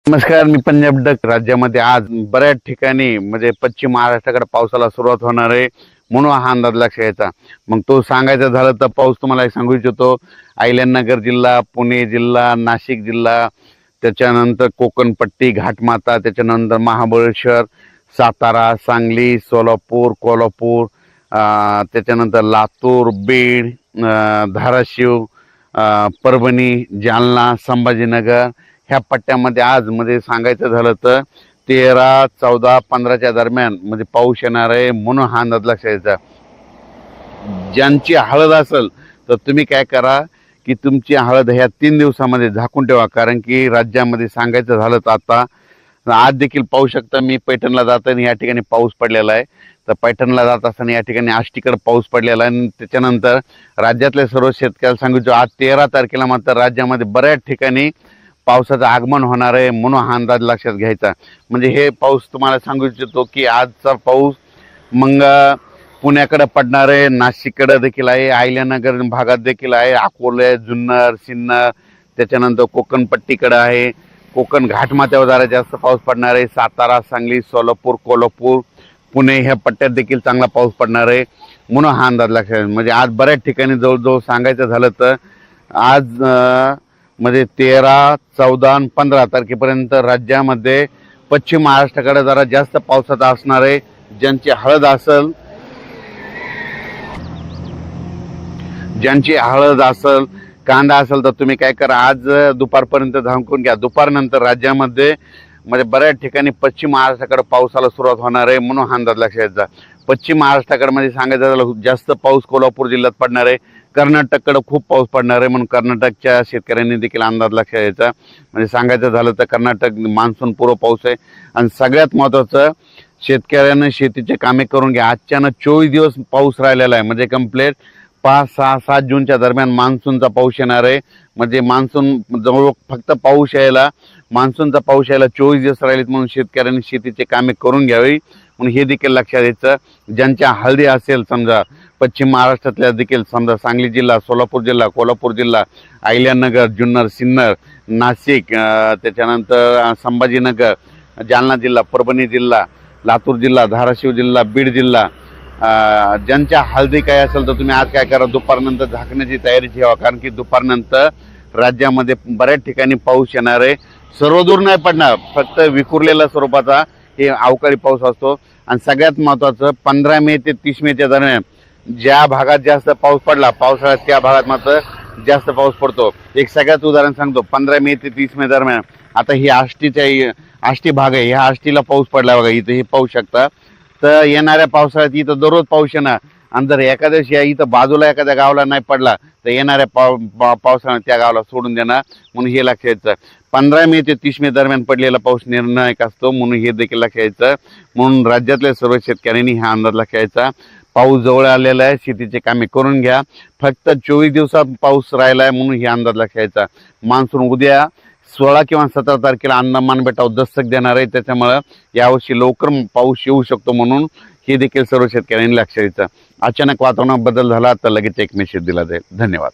नमस्कार, मी पंजाब डक. राज्यामध्ये आज बऱ्याच ठिकाणी म्हणजे पश्चिम महाराष्ट्राकडे पावसाला सुरुवात होणार आहे, म्हणून हा अंदाज लक्षात घ्यायचा. मग तो सांगायचं झालं तर पाऊस तुम्हाला सांगू इच्छितो. अहिल्यानगर जिल्हा, पुणे जिल्हा, नाशिक जिल्हा, त्याच्यानंतर कोकणपट्टी, घाटमाता, त्याच्यानंतर महाबळेश्वर, सातारा, सांगली, सोलापूर, कोल्हापूर, त्याच्यानंतर लातूर, बीड, धाराशिव, परभणी, जालना, संभाजीनगर ह्या पट्ट्यामध्ये आज म्हणजे सांगायचं झालं तर 13, 14, 15च्या दरम्यान म्हणजे पाऊस येणार आहे, म्हणून हा अंदाज लक्षात घ्यायचा. ज्यांची हळद असेल तर तुम्ही काय करा की तुमची हळद ह्या 3 दिवसामध्ये झाकून ठेवा, कारण की राज्यामध्ये सांगायचं झालं तर आता आज देखील पाहू शकता. मी पैठणला जाताना या ठिकाणी पाऊस पडलेला आहे, तर पैठणला जात असताना या ठिकाणी आष्टीकडे पाऊस पडलेला आहे. आणि त्याच्यानंतर राज्यातल्या सर्व शेतकऱ्याला सांगितलं आज 13 तारखेला मात्र राज्यामध्ये बऱ्याच ठिकाणी पावसाचं आगमन होणार आहे, म्हणून हा अंदाज लक्षात घ्यायचा. म्हणजे हे पाऊस तुम्हाला सांगू इच्छितो की आजचा पाऊस मग पुण्याकडे पडणार आहे, नाशिककडे देखील आहे, अहिल्यानगर भागात देखील आहे, अकोले, जुन्नर, सिन्नर, त्याच्यानंतर कोकणपट्टीकडे आहे, कोकण घाटमाथ्यावर जरा जास्त पाऊस पडणार आहे, सातारा, सांगली, सोलापूर, कोल्हापूर, पुणे ह्या पट्ट्यात देखील चांगला पाऊस पडणार आहे, म्हणून हा अंदाज लक्षात. म्हणजे आज बऱ्याच ठिकाणी जवळजवळ सांगायचं झालं तर आज म्हणजे 13, 14 आणि 15 तारखेपर्यंत राज्यामध्ये पश्चिम महाराष्ट्राकडे जरा जास्त पावसाचा असणार आहे. ज्यांची हळद असेल, कांदा असेल तर तुम्ही काय करा, आज दुपारपर्यंत झाकून घ्या. दुपारनंतर राज्यामध्ये म्हणजे बऱ्याच ठिकाणी पश्चिम महाराष्ट्राकडे पावसाला सुरुवात होणार आहे, म्हणून हा अंदाज लक्षात घ्यायचा. पश्चिम महाराष्ट्राकडे म्हणजे सांगायचं झालं जास्त पाऊस कोल्हापूर जिल्ह्यात पडणार आहे, कर्नाटककडे खूप पाऊस पडणार आहे, म्हणून कर्नाटकच्या शेतकऱ्यांनी देखील अंदाज लक्षात घ्यायचा. म्हणजे सांगायचं झालं तर कर्नाटक मान्सून पूर्व पाऊस आहे. आणि सगळ्यात महत्त्वाचं, शेतकऱ्यांना शेतीचे कामे करून घ्या. आजच्यानं 24 दिवस पाऊस राहिलेला आहे, म्हणजे कंप्लीट 5, 6, 7 जूनच्या दरम्यान मान्सूनचा पाऊस येणार आहे. म्हणजे मान्सून जवळ फक्त मान्सूनचा पाऊस यायला 24 दिवस राहिलेत, म्हणून शेतकऱ्यांनी शेतीचे कामे करून घ्यावी, म्हणून हे देखील लक्षात द्यायचं. ज्यांच्या हळदी असेल समजा पश्चिम महाराष्ट्रातल्या देखील समजा सांगली जिल्हा, सोलापूर जिल्हा, कोल्हापूर जिल्हा, अहिल्यानगर, जुन्नर, सिन्नर, नाशिक, त्याच्यानंतर संभाजीनगर, जालना जिल्हा, परभणी जिल्हा, लातूर जिल्हा, धाराशिव जिल्हा, बीड जिल्हा, ज्यांच्या हळदी काय असेल तर तुम्ही आज काय करा, दुपारनंतर झाकण्याची तयारी ठेवा, कारण की दुपारनंतर राज्यामध्ये बऱ्याच ठिकाणी पाऊस येणार आहे. सर्वदूर नाही पडणार, फक्त विखुरलेल्या स्वरूपाचा हे अवकाळी पाऊस असतो. आणि सगळ्यात महत्त्वाचं 15 मे ते 30 मेच्या दरम्यान ज्या भागात जास्त पाऊस पडला पावसाळ्यात त्या भागात मात्र जास्त पाऊस पडतो. एक सगळ्यात उदाहरण सांगतो. 15 मे ते 30 मे दरम्यान आता ही आष्टी भाग आहे, ह्या आष्टीला पाऊस पडला बघा, इथं हे पाहू शकता. तर येणाऱ्या पावसाळ्यात इथं दररोज पाऊस येणार, आणि जर एखाद्या दिवशी इथं बाजूला एखाद्या गावाला नाही पडला तर येणाऱ्या पावसाळ्यात त्या गावाला सोडून देणार, म्हणून हे लक्षात घ्यायचं. 15 मे ते 30 मे दरम्यान पडलेला पाऊस निर्णायक असतो, म्हणून हे देखील लक्षात घ्यायचं. म्हणून राज्यातल्या सर्व शेतकऱ्यांनी हा अंदाज लक्षात घ्यायचा. पाऊस जवळ आलेला आहे, शेतीचे कामे करून घ्या. फक्त 24 दिवसात पाऊस राहिला आहे, म्हणून हे अंदाज लक्षात घ्यायचा. मान्सून उद्या 16 किंवा 17 तारखेला अंदमान बेटावर दस्तक देणार आहे, त्याच्यामुळं यावर्षी लवकर पाऊस येऊ शकतो, म्हणून हे देखील सर्व शेतकऱ्यांनी लक्षात घ्यायचं. अचानक वातावरणात बदल झाला तर लगेच एक मेसेज दिला जाईल. धन्यवाद.